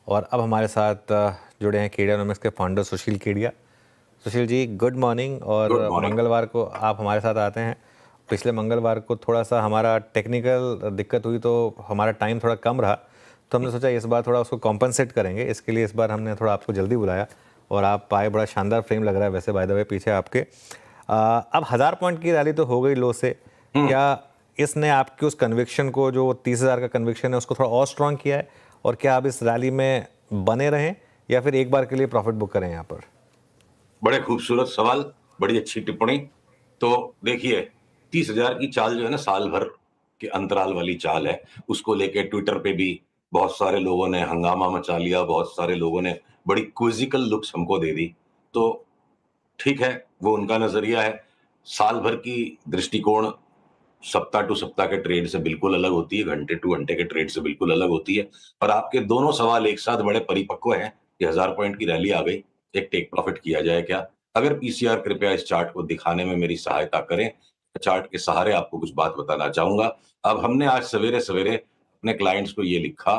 और अब हमारे साथ जुड़े हैं केडियानोमिक्स के फाउंडर सुशील केडिया। Sushil ji, good morning. और गुड मॉर्निंग। मंगलवार को आप हमारे साथ आते हैं। पिछले मंगलवार को थोड़ा सा हमारा टेक्निकल दिक्कत हुई, तो हमारा टाइम थोड़ा कम रहा, तो हमने सोचा इस बार थोड़ा उसको कॉम्पनसेट करेंगे। इसके लिए इस बार हमने थोड़ा आपको जल्दी बुलाया और आप आए। बड़ा शानदार फ्रेम लग रहा है वैसे, बाय द वे, पीछे आपके। अब 1000 पॉइंट की रैली तो हो गई लो से। क्या इसने आपकी उस कन्विक्शन को, जो 30,000 का कन्विक्शन है, उसको थोड़ा और स्ट्रांग किया है? और क्या आप इस रैली में बने रहें या फिर एक बार के लिए प्रॉफिट बुक करें यहाँ पर? बड़े खूबसूरत सवाल, बड़ी अच्छी टिप्पणी। तो देखिए, 30,000 की चाल जो है ना, साल भर के अंतराल वाली चाल है। उसको लेके ट्विटर पे भी बहुत सारे लोगों ने हंगामा मचा लिया, बहुत सारे लोगों ने बड़ी क्विजिकल लुक्स हमको दे दी। तो ठीक है, वो उनका नजरिया है। साल भर की दृष्टिकोण सप्ताह टू सप्ताह के ट्रेड से बिल्कुल अलग होती है, घंटे टू घंटे के ट्रेड से बिल्कुल अलग होती है। और आपके दोनों सवाल एक साथ बड़े परिपक्व हैं कि 1000 पॉइंट की रैली आ गई, एक टेक प्रॉफिट किया जाए क्या? अगर पीसीआर कृपया इस चार्ट को दिखाने में मेरी सहायता करें। चार्ट के सहारे आपको कुछ बात बताना चाहूंगा। अब हमने आज सवेरे सवेरे अपने क्लाइंट्स को ये लिखा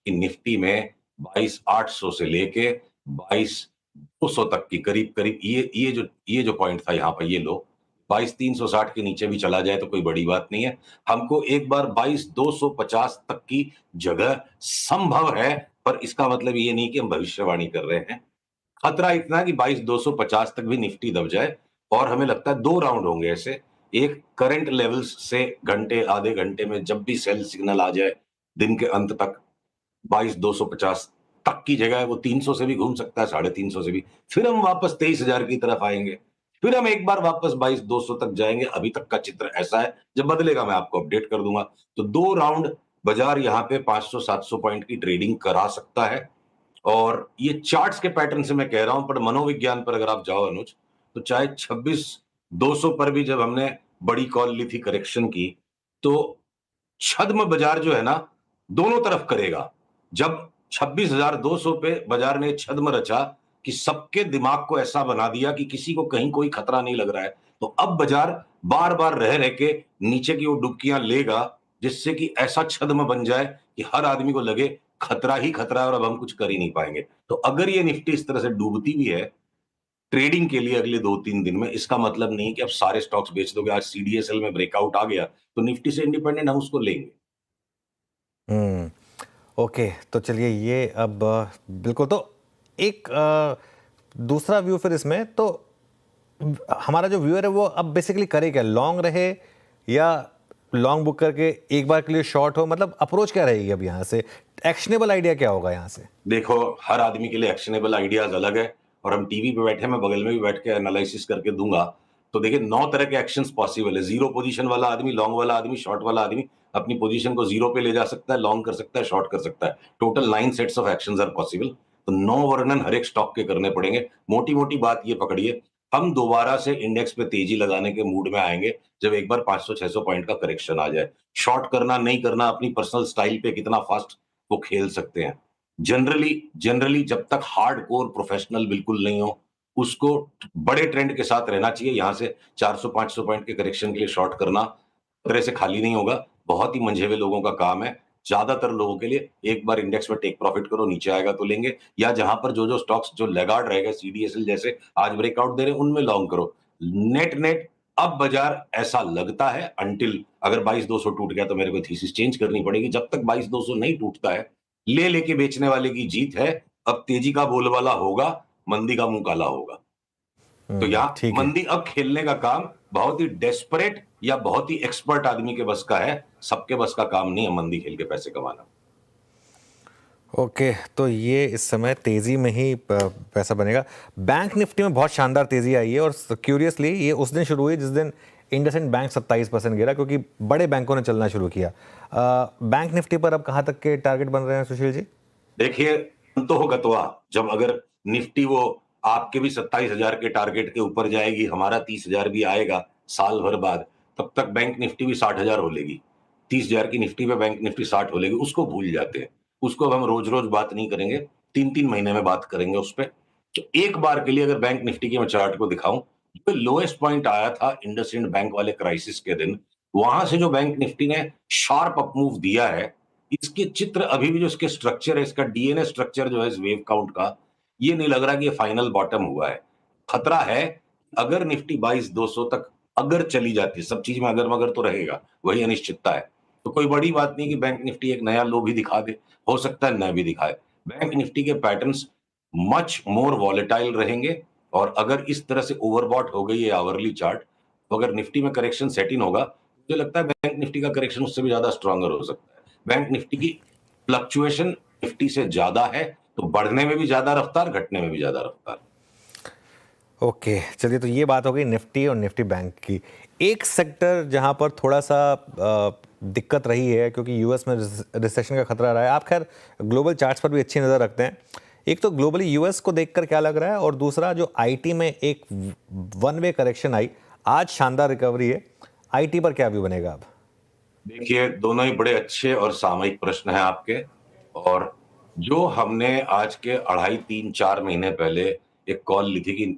कि निफ्टी में 22,800 से लेके 22,200 तक की करीब करीब ये जो पॉइंट था यहाँ पर, ये लो 22,360 के नीचे भी चला जाए तो कोई बड़ी बात नहीं है। हमको एक बार 22,250 तक की जगह संभव है, पर इसका मतलब ये नहीं कि हम भविष्यवाणी कर रहे हैं। खतरा इतना कि 22,250 तक भी निफ्टी दब जाए। और हमें लगता है 2 राउंड होंगे ऐसे। एक करंट लेवल्स से घंटे आधे घंटे में जब भी सेल सिग्नल आ जाए दिन के अंत तक, 22,250 तक की जगह है, वो 300 से भी घूम सकता है, 350 से भी। फिर हम वापस 23,000 की तरफ आएंगे। फिर हम एक बार वापस 22,200 तक जाएंगे। अभी तक का चित्र ऐसा है, जब बदलेगा मैं आपको अपडेट कर दूंगा। तो 2 राउंड बाजार यहाँ पे 500-700 पॉइंट की ट्रेडिंग करा सकता है। और ये चार्ट्स के पैटर्न से मैं कह रहा हूं, पर मनोविज्ञान पर अगर आप जाओ अनुज, तो चाहे 26,200 पर भी जब हमने बड़ी कॉल ली थी करेक्शन की, तो छद्म बाजार जो है ना, दोनों तरफ करेगा। जब 26,200 पे बाजार ने छद्म रचा कि सबके दिमाग को ऐसा बना दिया कि किसी को कहीं कोई खतरा नहीं लग रहा है, तो अब बाजार बार बार रह रह के नीचे की ओर डुबकियां लेगा, जिससे कि ऐसा छद्म बन जाए कि हर आदमी को लगे खतरा ही खतरा है और अब हम कुछ कर ही नहीं पाएंगे। तो अगर ये निफ्टी इस तरह से डूबती भी है ट्रेडिंग के लिए अगले 2-3 दिन में, इसका मतलब नहीं कि अब सारे स्टॉक्स बेच दोगे। आज सीडीएसएल में ब्रेकआउट आ गया तो निफ्टी से इंडिपेंडेंट हम उसको लेंगे। ओके, तो चलिए ये अब बिल्कुल। तो एक दूसरा व्यू फिर इसमें तो हमारा जो व्यूअर है वो अब बेसिकली करे क्या? लॉन्ग रहे या लॉन्ग बुक करके एक बार के लिए शॉर्ट हो? मतलब अप्रोच क्या रहेगी अब यहाँ से? एक्शनेबल आइडिया क्या होगा यहाँ से? देखो, हर आदमी के लिए एक्शनेबल आइडियाज अलग है। और हम टीवी पे बैठे, मैं बगल में भी बैठ के एनालिसिस करके दूंगा। तो देखिए, 9 तरह के एक्शंस पॉसिबल है। जीरो पोजीशन वाला आदमी, लॉन्ग वाला आदमी, शॉर्ट वाला आदमी अपनी पोजीशन को जीरो पे ले जा सकता है, लॉन्ग कर सकता है, शॉर्ट कर सकता है। Total 9 sets of actions are possible. तो 9 वर्णन हर एक स्टॉक के करने पड़ेंगे। मोटी मोटी बात ये पकड़िए, हम दोबारा से इंडेक्स पे तेजी लगाने के मूड में आएंगे जब एक बार 500-600 पॉइंट का करेक्शन आ जाए। शॉर्ट करना नहीं करना अपनी पर्सनल स्टाइल पे कितना फास्ट वो खेल सकते हैं। जनरली जनरली जब तक हार्डकोर प्रोफेशनल बिल्कुल नहीं हो, उसको बड़े ट्रेंड के साथ रहना चाहिए। यहां से 400-500 पॉइंट के करेक्शन के लिए शॉर्ट करना तरह से खाली नहीं होगा। बहुत ही मंझे हुए लोगों का काम है। ज्यादातर लोगों के लिए एक बार इंडेक्स में टेक प्रॉफिट करो, नीचे आएगा तो लेंगे, या जहां पर जो जो स्टॉक्स जो लेगार्ड रहेगा, सीडीएसएल जैसे आज ब्रेकआउट दे रहे हैं, उनमें लॉन्ग करो। नेट नेट अब बाजार ऐसा लगता है, अंटिल अगर 22,200 टूट गया तो मेरे को थीसिस चेंज करनी पड़ेगी। जब तक 22,200 नहीं टूटता है, ले लेके बेचने वाले की जीत है। अब तेजी का बोलबाला होगा, मंदी का मुंह काला होगा। तो यहाँ ठीक है। मंदी अब खेलने का काम बहुत ही डेस्परेट या बहुत ही एक्सपर्ट आदमी के बस का है। सबके बस का काम नहीं है मंदी खेल के पैसे कमाना। ओके, तो ये इस समय तेजी में ही पैसा बनेगा। बैंक निफ्टी में बहुत शानदार तेजी आई है और क्यूरियसली ये उस दिन शुरू हुई जिस दिन इंडसइंड बैंक 27% गिरा, क्योंकि बड़े बैंकों ने चलना शुरू किया। बैंक निफ्टी पर अब कहाँ तक के टारगेट बन रहे हैं सुशील जी? देखिए, तो हो गतवा जब अगर निफ्टी वो आपके भी 27,000 के टारगेट के ऊपर जाएगी, हमारा 30,000 भी आएगा साल भर बाद, तब तक बैंक निफ्टी भी 60,000 हो लेगी। 30,000 की निफ्टी पे बैंक निफ्टी 60 हो लेगी। उसको भूल जाते हैं। उसको अब हम रोज रोज बात नहीं करेंगे, 3-3 महीने में बात करेंगे उस पर। तो एक बार के लिए अगर बैंक निफ्टी के मैं चार्ट को दिखाऊं, जो लोएस्ट पॉइंट आया था इंडसइंड बैंक वाले क्राइसिस के दिन, वहां से जो बैंक निफ्टी ने शार्प अप मूव दिया है, इसके चित्र अभी भी जो इसके स्ट्रक्चर है, इसका डीएनए स्ट्रक्चर जो है इस वेव काउंट का, ये नहीं लग रहा कि ये फाइनल बॉटम हुआ है। खतरा है, अगर निफ्टी 22,200 तक अगर चली जाती है, सब चीज में अगर मगर तो रहेगा, वही अनिश्चितता है, तो कोई बड़ी बात नहीं कि बैंक निफ्टी एक नया लो भी दिखा दे, हो सकता है न भी दिखाए। बैंक निफ्टी के पैटर्न्स मच मोर वॉलेटाइल रहेंगे, और अगर इस तरह से ओवरबॉट हो गई है आवरली चार्ट, तो अगर निफ्टी में करेक्शन सेट इन होगा, मुझे लगता है बैंक निफ्टी का करेक्शन उससे भी ज्यादा स्ट्रॉन्गर हो सकता है। बैंक निफ्टी की फ्लक्चुएशन निफ्टी से ज्यादा है, तो बढ़ने में भी ज्यादा रफ्तार, घटने में भी ज्यादा रफ्तार। ओके, चलिए, तो ये बात हो गई निफ्टी और निफ्टी बैंक की। एक सेक्टर जहां पर थोड़ा सा दिक्कत रही है, क्योंकि यूएस में रिसेशन का खतरा रहा है। आप खैर ग्लोबल चार्ट्स पर भी अच्छी नज़र रखते हैं। एक तो ग्लोबली यूएस को देखकर क्या लग रहा है, और दूसरा जो आईटी में एक वन वे करेक्शन आई, आज शानदार रिकवरी है, आईटी पर क्या व्यू बनेगा अब? देखिए, दोनों ही बड़े अच्छे और सामयिक प्रश्न हैं आपके। और जो हमने आज के 2.5, 3, 4 महीने पहले एक कॉल ली थी कि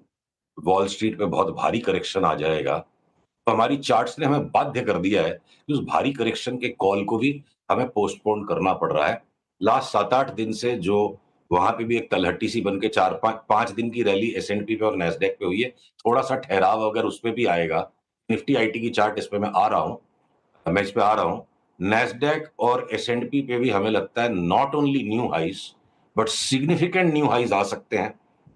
वॉल स्ट्रीट पे बहुत भारी करेक्शन आ जाएगा, तो हमारी चार्ट्स ने हमें बाध्य कर दिया है कि उस भारी करेक्शन के कॉल को भी हमें पोस्टपोन करना पड़ रहा है। लास्ट 7-8 दिन से जो वहां पे भी एक तलहटी सी बन के 4-5 दिन की रैली एसएनपी पे और नैस्डैक पे हुई है, थोड़ा सा ठहराव अगर उस पे भी आएगा, निफ्टी आईटी की चार्ट इस पे मैं इस पे आ रहा हूँ। नैस्डैक और एसएनपी पे भी हमें लगता है not only new highs, but significant new highs आ सकते हैं।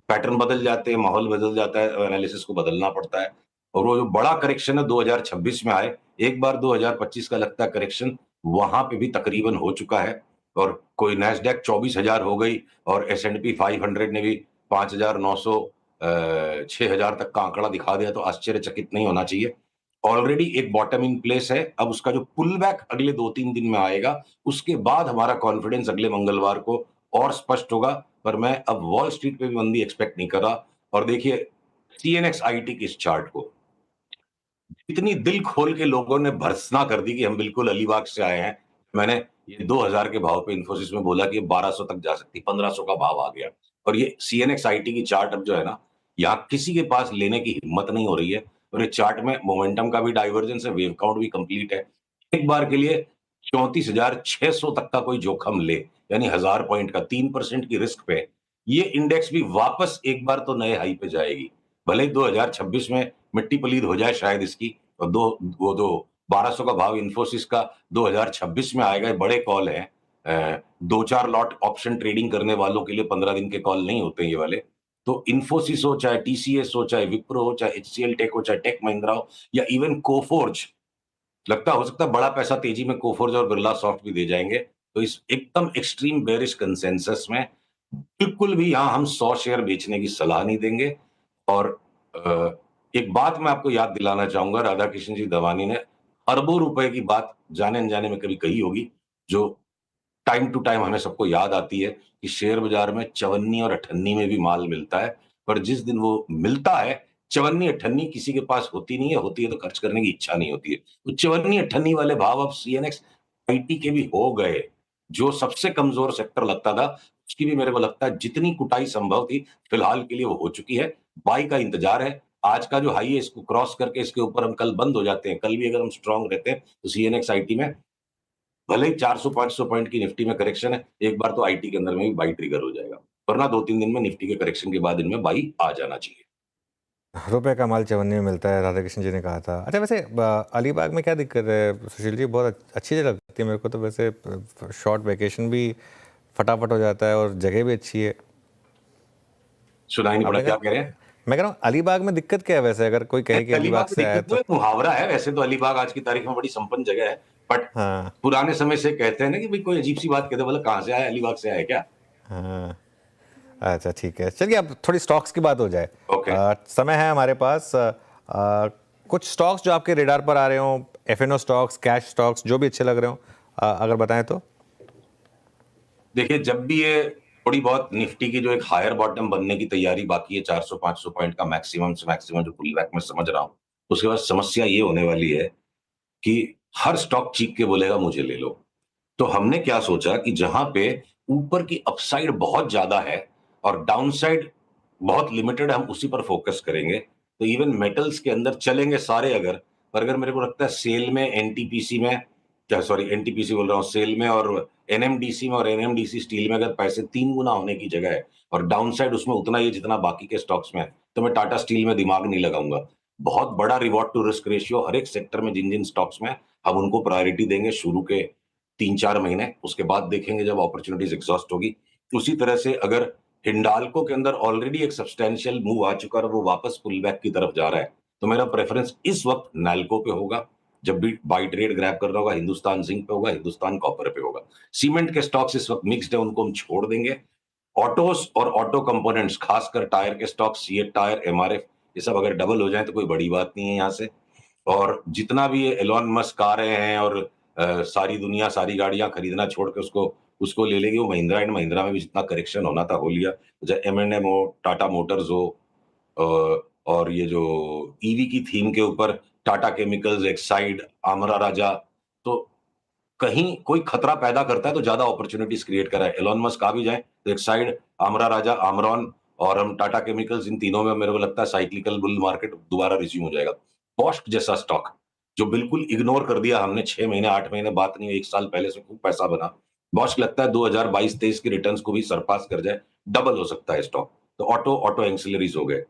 पैटर्न बदल जाते हैं, माहौल बदल जाता है, एनालिसिस को बदलना पड़ता है। और वो जो बड़ा करेक्शन है 2026 में आए, एक बार 2025 का लगता है करेक्शन वहां पे भी तकरीबन हो चुका है। और कोई नैस्डैक 24,000 हो गई और एसएनपी 500 ने भी 5,900 6,000 तक का आंकड़ा दिखा दिया, तो आश्चर्यचकित नहीं होना चाहिए। ऑलरेडी एक बॉटम इन प्लेस है। अब उसका जो पुल बैक अगले 2-3 दिन में आएगा, उसके बाद हमारा कॉन्फिडेंस अगले मंगलवार को और स्पष्ट होगा। पर मैं अब वॉल स्ट्रीट पे भी मंदी एक्सपेक्ट नहीं कर रहा। और देखिए, सीएनएक्स आईटी की इस चार्ट को इतनी दिल खोल के लोगों ने भर्त्सना कर दी कि हम बिल्कुल अलीबाग से आए हैं। मैंने ये 2,000 के भाव पे इन्फोसिस में बोला कि 1,200 तक जा सकती, 1,500 का भाव आ गया। और ये सीएनएक्स आईटी की चार्ट अब जो है ना, यहाँ किसी के पास लेने की हिम्मत नहीं हो रही है। और ये चार्ट में मोमेंटम का भी डाइवर्जेंस है, वेव काउंट भी कंप्लीट है। एक बार के लिए 34,600 तक का कोई जोखिम ले, यानी 1,000 पॉइंट का 3% की रिस्क पे ये इंडेक्स भी वापस एक बार तो नए हाई पे जाएगी। भले ही 2026 में मिट्टी पलीद हो जाए शायद इसकी, और वो 1,200 का भाव इन्फोसिस का 2026 में आएगा। ये बड़े कॉल है। 2-4 लॉट ऑप्शन ट्रेडिंग करने वालों के लिए 15 दिन के कॉल नहीं होते ये वाले। तो इन्फोसिस हो, चाहे टीसीएस हो, चाहे विप्रो हो, चाहे एचसीएल टेक हो, चाहे टेक महिंद्रा हो, या इवन कोफोर्ज, लगता हो सकता है बड़ा पैसा तेजी में कोफोर्ज और बिरला सॉफ्ट भी दे जाएंगे। तो इस एकदम एक्सट्रीम बेरिश कंसेंसस में बिल्कुल भी यहां हम 100 शेयर बेचने की सलाह नहीं देंगे। और अ, एक बात मैं आपको याद दिलाना चाहूंगा, राधा कृष्ण जी दवानी ने अरबों रुपए की बात जाने अनजाने में कभी कही होगी, जो टाइम टू टाइम हमें सबको याद आती है कि शेयर बाजार में चवन्नी और अठन्नी में भी माल मिलता है। पर जिस दिन वो मिलता है, चवन्नी अठन्नी किसी के पास होती नहीं है, होती है तो खर्च करने की इच्छा नहीं होती है। तो चवन्नी अठन्नी वाले भाव अब सीएनएक्स आईटी के भी हो गए। जो सबसे कमजोर सेक्टर लगता था, उसकी भी मेरे को लगता है जितनी कुटाई संभव थी फिलहाल के लिए वो हो चुकी है। बाई का इंतजार है। आज का जो हाई है इसको क्रॉस करके इसके ऊपर हम कल बंद हो जाते हैं, कल भी अगर हम स्ट्रांग रहते हैं, तो सीएनएक्स आईटी में भले ही 400-500 पॉइंट की निफ्टी में करेक्शन है, एक बार तो आईटी के अंदर में भी बाई ट्रिगर हो जाएगा। वरना 2-3 दिन में निफ्टी के करेक्शन के बाद इनमें बाई आ जाना चाहिए। रुपए का माल चवन्नी में मिलता है, राधा कृष्ण जी ने कहा था। अच्छा, वैसे अलीबाग में क्या दिक्कत है सुशील जी? बहुत अच्छी जगह लगती है मेरे को तो। वैसे शॉर्ट वेकेशन भी फटाफट हो जाता है और जगह भी अच्छी है। सुनाई नहीं पड़ा, आपने क्या कहा, कह रहे हैं? मैं कह रहा हूँ अलीबाग में दिक्कत क्या है वैसे, अगर कोई कहे कि अलीबाग अलीबाग में से आया दिक्कत तो तो? एक मुहावरा है, वैसे तो अलीबाग आज की तारीख में बड़ी संपन्न जगह है। बट हाँ, पुराने समय से कहते हैं ना कि भाई कोई अजीब सी बात कहते, बोला कहाँ से आया, अलीबाग से आया क्या? हाँ। अच्छा, ठीक है, चलिए अब थोड़ी स्टॉक्स की बात हो जाए। ओके। समय है हमारे पास। कुछ स्टॉक्स जो आपके रेडार पर आ रहे हो, एफएनओ स्टॉक्स, कैश स्टॉक्स, जो भी अच्छे लग रहे हो, अगर बताएं तो। देखिए, जब भी ये थोड़ी बहुत निफ्टी की जो एक हायर बॉटम बनने की तैयारी बाकी है, 400-500 पॉइंट का मैक्सिमम से मैक्सिमम जो पुल बैक में समझ रहा हूं, उसके बाद समस्या ये होने वाली है कि हर स्टॉक चीख के बोलेगा मुझे ले लो। तो हमने क्या सोचा कि जहां पे ऊपर की अपसाइड बहुत ज्यादा है और डाउनसाइड बहुत लिमिटेड है, हम उसी पर फोकस करेंगे। तो इवन मेटल्स के अंदर चलेंगे सारे अगर, पर अगर मेरे को लगता है सेल में, एनटीपीसी में क्या सॉरी एनटीपीसी बोल रहा हूँ, सेल में और एनएमडीसी में, और एनएमडीसी स्टील में अगर पैसे 3 गुना होने की जगह है और डाउनसाइड उसमें उतना ही है जितना बाकी के स्टॉक्स में है, तो मैं टाटा स्टील में दिमाग नहीं लगाऊंगा। बहुत बड़ा रिवॉर्ड टू रिस्क रेशियो हर एक सेक्टर में, जिन जिन स्टॉक्स में हम उनको प्रायोरिटी देंगे शुरू के 3-4 महीने, उसके बाद देखेंगे जब अपॉर्चुनिटीज एग्जॉस्ट होगी। उसी तरह से अगर हिंडाल्को के अंदर ऑलरेडी एक सब्सटेंशियल मूव आ चुका है और वो वापस पुल बैक की तरफ जा रहा है, तो मेरा प्रेफरेंस इस वक्त नैल्को पे होगा। जब भी बाई ट्रेड ग्रैब कर रहा होगा, हिंदुस्तान जिंक पे होगा, हिंदुस्तान कॉपर पे होगा। सीमेंट के स्टॉक्स इस वक्त मिक्स्ड है, उनको हम छोड़ देंगे। ऑटोस और ऑटो कंपोनेंट्स, खासकर टायर के स्टॉक, सीएट टायर, एमआरएफ, ये सब अगर डबल हो जाए तो कोई बड़ी बात नहीं है यहाँ से। और जितना भी ये एलॉन मस्क आ रहे हैं और सारी दुनिया सारी गाड़ियां खरीदना छोड़ के उसको उसको ले लेगी, वो महिंद्रा एंड महिंद्रा में भी जितना करेक्शन होना था हो लिया। चाहे एम हो, टाटा मोटर्स हो, और ये जो ईवी की थीम के ऊपर टाटा केमिकल्स, एक्साइड, आमरा राजा, तो कहीं कोई खतरा पैदा करता है तो ज्यादा अपॉर्चुनिटीज क्रिएट करा है। एलॉन मस्क आ भी जाए तो एक्साइड, आमरा राजा, आमरॉन और हम टाटा केमिकल्स, इन तीनों में मेरे को लगता है साइक्लिकल बुल मार्केट दोबारा रिज्यूम हो जाएगा। बॉस्क जैसा स्टॉक जो बिल्कुल इग्नोर कर दिया हमने, 6 महीने 8 महीने बात नहीं हुई, 1 साल पहले से खूब पैसा बना, बॉस्क लगता है 2022-23 के रिटर्न्स को भी सरपास कर जाए, डबल हो सकता है स्टॉक। तो ऑटो ऑटो एंसिलरीज हो गए।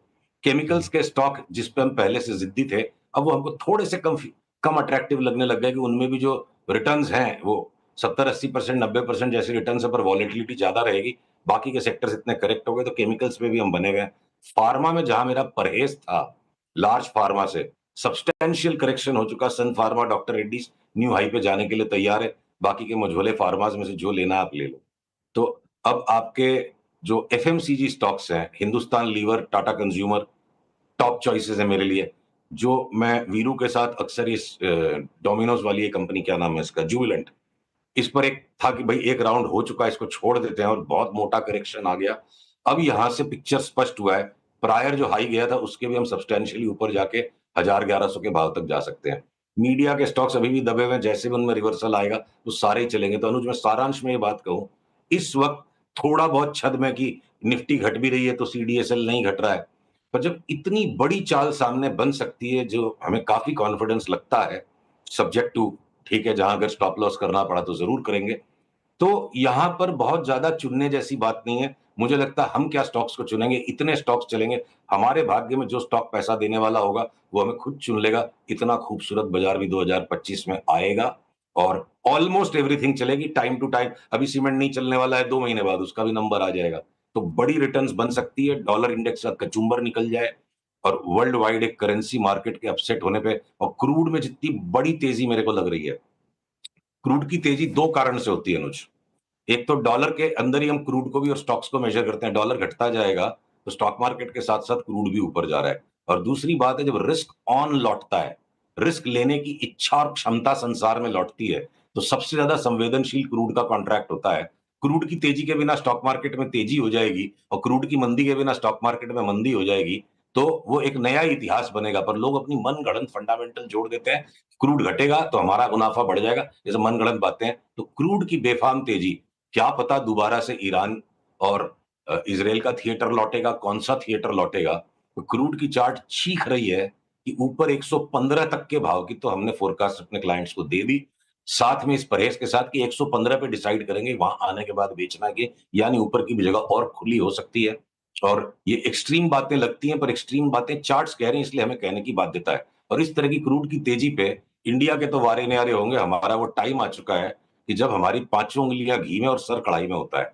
केमिकल्स के स्टॉक जिस पे हम पहले से जिद्दी थे, अब वो हमको थोड़े से कम कम अट्रैक्टिव लगने लग गए कि उनमें भी जो रिटर्न्स हैं वो 70-80%, 90% जैसे रिटर्न्स है, पर वॉलेटिलिटी ज्यादा रहेगी। बाकी के सेक्टर्स इतने करेक्ट हो गए तो केमिकल्स पे भी हम बने गए। फार्मा में जहां मेरा परहेज था, लार्ज फार्मा से सब्सटेंशियल करेक्शन हो चुका। Sun Pharma, doctor Reddy's new high पे जाने के लिए तैयार है। बाकी के मझोले फार्माज में से जो लेना आप ले लो। तो अब आपके जो एफएमसीजी स्टॉक्स हैं, Hindustan Lever, Tata consumer, top choices है मेरे लिए। जो मैं वीरू के साथ अक्सर इस डोमिनोज वाली ये कंपनी, क्या नाम है इसका, जुबिलेंट, इस पर एक था कि भाई एक राउंड हो चुका है, इसको छोड़ देते हैं, और बहुत मोटा करेक्शन आ गया। अब यहां से पिक्चर स्पष्ट हुआ है। प्रायर जो हाई गया था उसके भी हम सब्सटेंशियली ऊपर जाके 1000-1100 के भाव तक जा सकते हैं। मीडिया के स्टॉक्स अभी भी दबे हुए हैं, जैसे भी उनमें रिवर्सल आएगा तो सारे ही चलेंगे। तो अनुज, मैं सारांश में ये बात कहूं, इस वक्त थोड़ा बहुत छद में कि निफ्टी घट भी रही है तो सीडीएसएल नहीं घट रहा है, पर जब इतनी बड़ी चाल सामने बन सकती है, जो हमें काफी कॉन्फिडेंस लगता है, सब्जेक्ट टू, ठीक है, जहां अगर स्टॉप लॉस करना पड़ा तो जरूर करेंगे, तो यहां पर बहुत ज्यादा चुनने जैसी बात नहीं है। मुझे लगता है हम क्या स्टॉक्स को चुनेंगे, इतने स्टॉक्स चलेंगे, हमारे भाग्य में जो स्टॉक पैसा देने वाला होगा वो हमें खुद चुन लेगा। इतना खूबसूरत बाजार भी 2025 में आएगा और ऑलमोस्ट एवरीथिंग चलेगी टाइम टू टाइम। अभी सीमेंट नहीं चलने वाला है, 2 महीने बाद उसका भी नंबर आ जाएगा। तो बड़ी रिटर्न्स बन सकती है, डॉलर इंडेक्स का कचुम्बर निकल जाए और वर्ल्ड वाइड एक करेंसी मार्केट के अपसेट होने पे, और क्रूड में जितनी बड़ी तेजी मेरे को लग रही है, क्रूड की तेजी 2 कारण से होती है अनुज। एक तो डॉलर के अंदर ही हम क्रूड को भी और स्टॉक्स को मेजर करते हैं। डॉलर घटता जाएगा तो स्टॉक मार्केट के साथ साथ क्रूड भी ऊपर जा रहा है। और दूसरी बात है, जब रिस्क ऑन लौटता है, रिस्क लेने की इच्छा और क्षमता संसार में लौटती है, तो सबसे ज्यादा संवेदनशील क्रूड का कॉन्ट्रैक्ट होता है। क्रूड की तेजी के बिना स्टॉक मार्केट में तेजी हो जाएगी और क्रूड की मंदी के बिना स्टॉक मार्केट में मंदी हो जाएगी, तो वो एक नया इतिहास बनेगा। पर लोग अपनी मनगढ़ंत फंडामेंटल जोड़ देते हैं, क्रूड घटेगा तो हमारा मुनाफा बढ़ जाएगा, जैसे मनगढ़ंत बातें हैं। तो क्रूड की बेफाम तेजी, क्या पता दोबारा से ईरान और इसराइल का थिएटर लौटेगा, कौन सा थिएटर लौटेगा। तो क्रूड की चार्ट चीख रही है कि ऊपर 115 तक के भाव की तो हमने फोरकास्ट अपने क्लाइंट्स को दे दी, साथ में इस परहेज के साथ कि 115 पे डिसाइड करेंगे वहां आने के बाद बेचना के, यानी ऊपर की भी जगह और खुली हो सकती है। और ये एक्सट्रीम बातें लगती हैं, पर एक्सट्रीम बातें चार्ट्स कह रहे हैं, इसलिए हमें कहने की बाध्यता है। और इस तरह की क्रूड की तेजी पे इंडिया के तो वारे न्यारे होंगे। हमारा वो टाइम आ चुका है कि जब हमारी 5 उंगलियां घी में और सर कढ़ाई में होता है।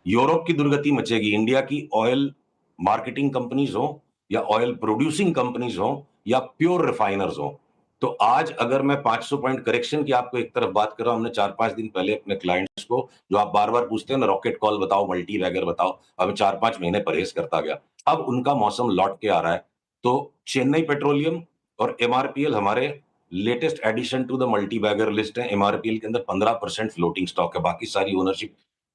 यूरोप की दुर्गति मचेगी, इंडिया की ऑयल मार्केटिंग कंपनीज हो या ऑयल प्रोड्यूसिंग कंपनीज हो या प्योर रिफाइनर्स हो। तो आज अगर मैं 500 पॉइंट करेक्शन की आपको एक तरफ बात कर रहा हूं, हमने 4-5 दिन पहले अपने क्लाइंट्स को, जो आप बार बार पूछते हैं ना, रॉकेट कॉल बताओ, मल्टी वैगर बताओ, अब 4-5 महीने परहेज करता गया, अब उनका मौसम लौट के आ रहा है। तो चेन्नई पेट्रोलियम और एमआरपीएल हमारे latest addition to the multibagger list है। एमआरपीएल के अंदर 15% फ्लोटिंग स्टॉक है, बाकी सारी ओनरशिप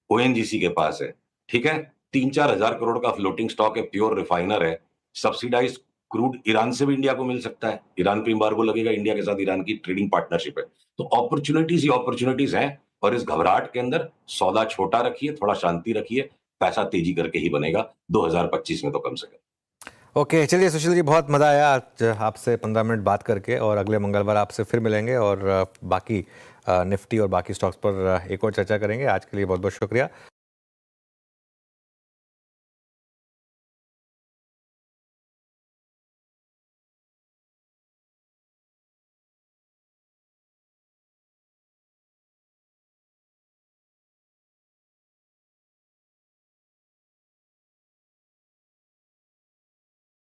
ओएनजीसी के पास है। ठीक है, 3-4 हजार करोड़ का फ्लोटिंग स्टॉक है, प्योर रिफाइनर है। सब्सिडाइज क्रूड ईरान से भी इंडिया को मिल सकता है, ईरान पे एम्बार्गो लगेगा, इंडिया के साथ ईरान की ट्रेडिंग पार्टनरशिप है। तो अपॉर्चुनिटीज ही अपॉर्चुनिटीज हैं, और इस घबराहट के अंदर सौदा छोटा रखिए, थोड़ा शांति रखिए, पैसा तेजी करके ही बनेगा 2025 में तो कम से कम। ओके, चलिए सुशील जी, बहुत मज़ा आया आज आपसे 15 मिनट बात करके, और अगले मंगलवार आपसे फिर मिलेंगे और बाकी निफ्टी और बाकी स्टॉक्स पर एक और चर्चा करेंगे। आज के लिए बहुत बहुत शुक्रिया।